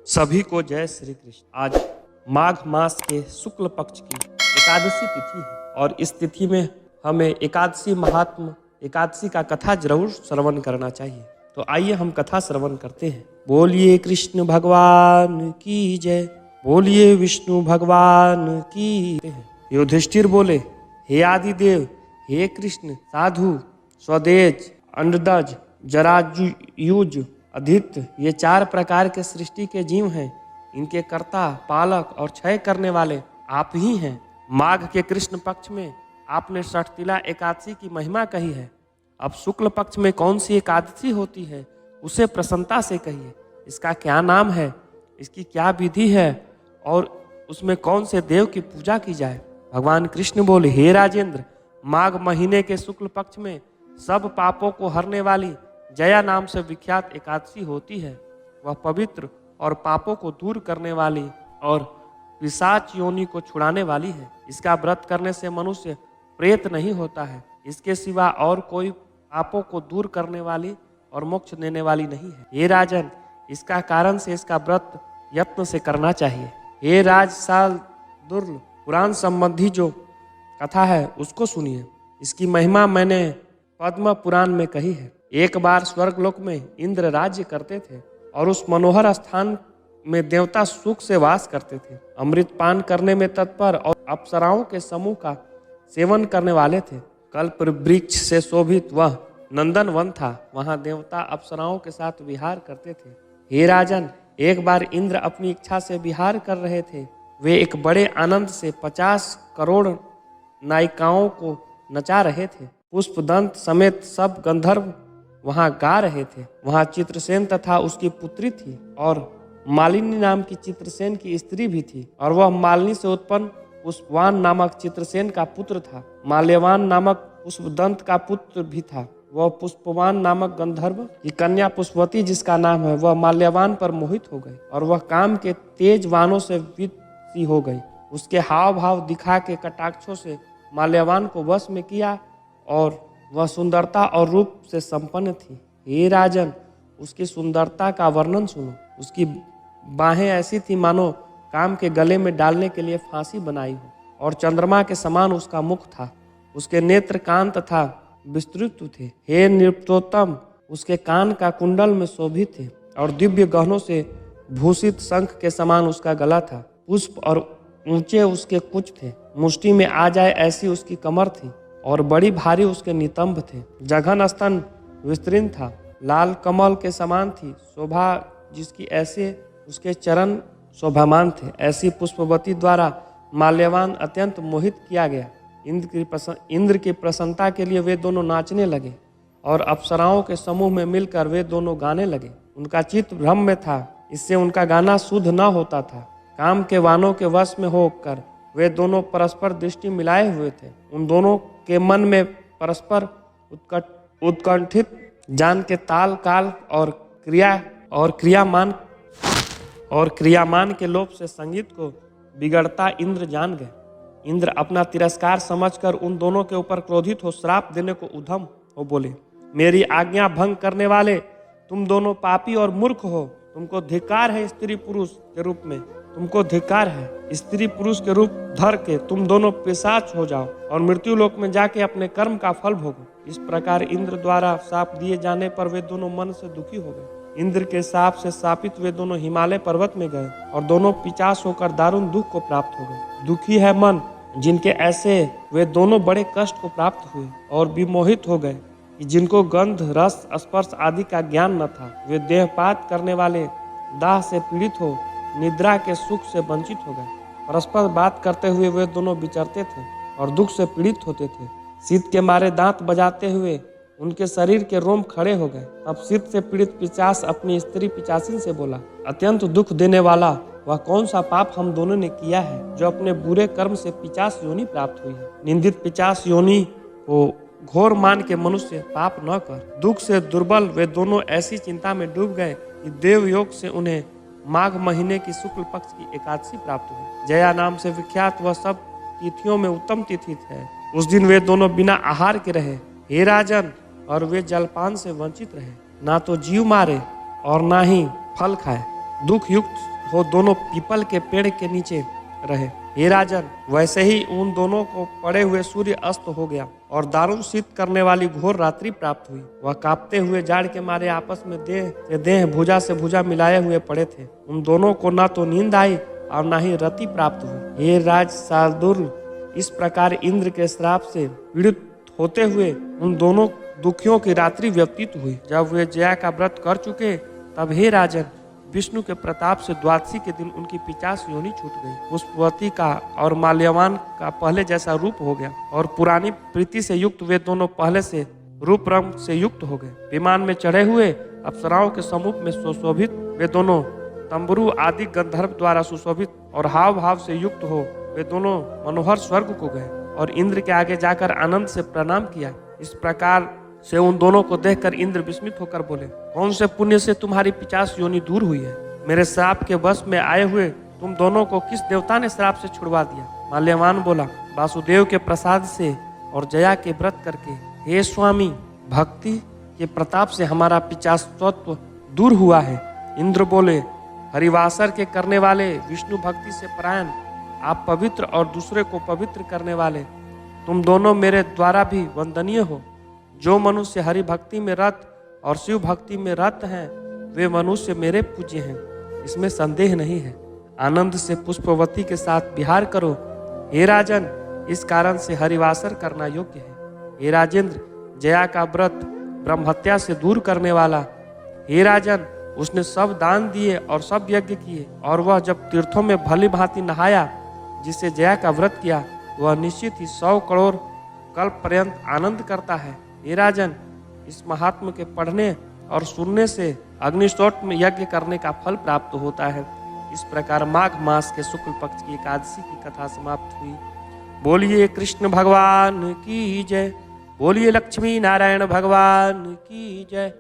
सभी को जय श्री कृष्ण। आज माघ मास के शुक्ल पक्ष की एकादशी तिथि है और इस तिथि में हमें एकादशी महात्म एकादशी का कथा जरूर श्रवण करना चाहिए। तो आइए हम कथा श्रवण करते हैं। बोलिए कृष्ण भगवान की जय, बोलिए विष्णु भगवान की जय। युधिष्ठिर बोले, हे आदिदेव, हे कृष्ण, साधु, स्वदेज, अंडदज, जरायुज, अदित्य, ये चार प्रकार के सृष्टि के जीव हैं। इनके कर्ता, पालक और क्षय करने वाले आप ही हैं। माघ के कृष्ण पक्ष में आपने षठतिला एकादशी की महिमा कही है। अब शुक्ल पक्ष में कौन सी एकादशी होती है उसे प्रसन्नता से कहिए। इसका क्या नाम है, इसकी क्या विधि है और उसमें कौन से देव की पूजा की जाए। भगवान कृष्ण बोले, हे राजेंद्र, माघ महीने के शुक्ल पक्ष में सब पापों को हरने वाली जया नाम से विख्यात एकादशी होती है। वह पवित्र और पापों को दूर करने वाली और पिशाच योनि को छुड़ाने वाली है। इसका व्रत करने से मनुष्य प्रेत नहीं होता है। इसके सिवा और कोई पापों को दूर करने वाली और मोक्ष देने वाली नहीं है। हे राजन, इसका कारण से इसका व्रत यत्न से करना चाहिए। हे राज साल दुर्ल, पुराण संबंधी जो कथा है उसको सुनिए। इसकी महिमा मैंने पद्म पुराण में कही है। एक बार स्वर्गलोक में इंद्र राज्य करते थे और उस मनोहर स्थान में देवता सुख से वास करते थे। अमृत पान करने में तत्पर और अप्सराओं के समूह का सेवन करने वाले थे। कल्प वृक्ष से शोभित वह नंदन वन था। वहां देवता अप्सराओं के साथ विहार करते थे। हे राजन, एक बार इंद्र अपनी इच्छा से विहार कर रहे थे। वे एक बड़े आनंद से 50 करोड़ नायिकाओं को नचा रहे थे। पुष्पदंत समेत सब गंधर्व वहां गा रहे थे। वहां चित्रसेन तथा उसकी पुत्री थी और मालिनी नाम की चित्रसेन की स्त्री भी थी और वह मालिनी से उत्पन्न पुष्पवान नामक चित्रसेन का पुत्र था। माल्यवान नामक पुष्पदंत का पुत्र भी था। वह पुष्पवान नामक गंधर्व की कन्या पुष्पवती जिसका नाम है, वह माल्यवान पर मोहित हो गई और वह काम के तेज वानों से वित्त हो गई। उसके हाव भाव दिखा के कटाक्षों से माल्यवान को वश में किया और वह सुंदरता और रूप से संपन्न थी। हे राजन, उसकी सुंदरता का वर्णन सुनो। उसकी बाहें ऐसी थी मानो काम के गले में डालने के लिए फांसी बनाई हो और चंद्रमा के समान उसका मुख था। उसके नेत्र, कान तथा विस्तृत थे। हे नृपोत्तम, उसके कान का कुंडल में शोभित थे और दिव्य गहनों से भूषित शंख के समान उसका गला था। पुष्प और ऊंचे उसके कुच थे। मुष्टि में आ जाए ऐसी उसकी कमर थी और बड़ी भारी उसके नितंब थे। जघन स्तन विस्तृत था, लाल कमल के समान थी शोभा जिसकी, ऐसे उसके चरण शोभामान थे। ऐसी पुष्पवती द्वारा माल्यवान अत्यंत मोहित किया गया। इंद्र की प्रसन्नता के लिए वे दोनों नाचने लगे और अप्सराओं के समूह में मिलकर वे दोनों गाने लगे। उनका चित्त भ्रम में था, इससे उनका गाना शुद्ध न होता था। काम के वानों के वश में होकर वे दोनों परस्पर दृष्टि मिलाए हुए थे। उन दोनों के मन में परस्पर उत्कंठित जान के ताल, काल और क्रियामान के लोभ से संगीत को बिगड़ता इंद्र जान गए। इंद्र अपना तिरस्कार समझकर उन दोनों के ऊपर क्रोधित हो श्राप देने को उद्यम हो बोले, मेरी आज्ञा भंग करने वाले, तुम दोनों पापी और मूर्ख हो। तुमको धिक्कार है स्त्री पुरुष के रूप में, तुमको धिक्कार है। स्त्री पुरुष के रूप धर के तुम दोनों पिशाच हो जाओ और मृत्यु लोक में जाके अपने कर्म का फल भोगो। इस प्रकार इंद्र द्वारा शाप दिए जाने पर वे दोनों मन से दुखी हो गए। इंद्र के शाप से शापित वे दोनों हिमालय पर्वत में गए और दोनों पिशाच होकर दारुण दुख को प्राप्त हो गए। दुखी है मन जिनके ऐसे वे दोनों बड़े कष्ट को प्राप्त हुए और विमोहित हो गए, जिनको गंध, रस, स्पर्श आदि का ज्ञान न था। वे देहपात करने वाले दाह से पीड़ित हो निद्रा के सुख से वंचित हो गए। परस्पर बात करते हुए वे दोनों विचरते थे और दुख से पीड़ित होते थे। शीत के मारे दांत बजाते हुए उनके शरीर के रोम खड़े हो गए। तब शीत से पीड़ित पिशाच अपनी स्त्री पिशाचिन से बोला, अत्यंत दुख देने वाला वह कौन सा पाप हम दोनों ने किया है जो अपने बुरे कर्म से पिशाच योनि प्राप्त हुई है। निंदित पिशाच योनि को घोर मान के मनुष्य पाप न कर। दुख से दुर्बल वे दोनों ऐसी चिंता में डूब गए कि देव योग से उन्हें माघ महीने की शुक्ल पक्ष की एकादशी प्राप्त हुई। जया नाम से विख्यात वह सब तिथियों में उत्तम तिथि है। उस दिन वे दोनों बिना आहार के रहे। हे राजन, और वे जलपान से वंचित रहे। ना तो जीव मारे और ना ही फल खाए। दुख युक्त हो दोनों पीपल के पेड़ के नीचे रहे। हे राजन, वैसे ही उन दोनों को पड़े हुए सूर्य अस्त हो गया और दारुण शीत करने वाली घोर रात्रि प्राप्त हुई। वह कांपते हुए जाड़ के मारे आपस में देह से देह, भुजा से भुजा मिलाए हुए पड़े थे। उन दोनों को न तो नींद आई और न ही रति प्राप्त हुई। हे राज शार्दूल, इस प्रकार इंद्र के श्राप से पीड़ित होते हुए उन दोनों दुखियों की रात्रि व्यतीत हुई। जब वे जया का व्रत कर चुके, तब हे राजन, विष्णु के प्रताप से द्वादशी के दिन उनकी 50 योनि छूट गई। पुष्पवती का और माल्यवान का पहले जैसा रूप हो गया और पुरानी प्रीति से युक्त वे दोनों पहले से रूप रंग से युक्त हो गए। विमान में चढ़े हुए अप्सराओं के समूह में सुशोभित वे दोनों तंबरू आदि गंधर्व द्वारा सुशोभित और हाव भाव से युक्त हो वे दोनों मनोहर स्वर्ग को गए और इंद्र के आगे जाकर आनंद से प्रणाम किया। इस प्रकार से उन दोनों को देखकर इंद्र विस्मित होकर बोले, कौन से पुण्य से तुम्हारी 50 योनि दूर हुई है? मेरे श्राप के वश में आए हुए तुम दोनों को किस देवता ने श्राप से छुड़वा दिया? माल्यवान बोला, वासुदेव के प्रसाद से और जया के व्रत करके। हे स्वामी, भक्ति के प्रताप से हमारा 50 तत्व दूर हुआ है। इंद्र बोले, हरिवासर के करने वाले, विष्णु भक्ति से परायण, आप पवित्र और दूसरे को पवित्र करने वाले, तुम दोनों मेरे द्वारा भी वंदनीय हो। जो मनुष्य हरि भक्ति में रत और शिव भक्ति में रत हैं, वे मनुष्य मेरे पूज्य हैं, इसमें संदेह नहीं है। आनंद से पुष्पवती के साथ विहार करो। हे राजन, इस कारण से हरिवासर करना योग्य है। हे राजेंद्र, जया का व्रत ब्रह्महत्या से दूर करने वाला। हे राजन, उसने सब दान दिए और सब यज्ञ किए, और वह जब तीर्थों में भली भांति नहाया, जिससे जया का व्रत किया, वह निश्चित ही 100 करोड़ कल्प पर्यंत आनंद करता है। हे राजन, इस महात्म के पढ़ने और सुनने से अग्निष्टोम में यज्ञ करने का फल प्राप्त होता है। इस प्रकार माघ मास के शुक्ल पक्ष की एकादशी की कथा समाप्त हुई। बोलिए कृष्ण भगवान की जय। बोलिए लक्ष्मी नारायण भगवान की जय।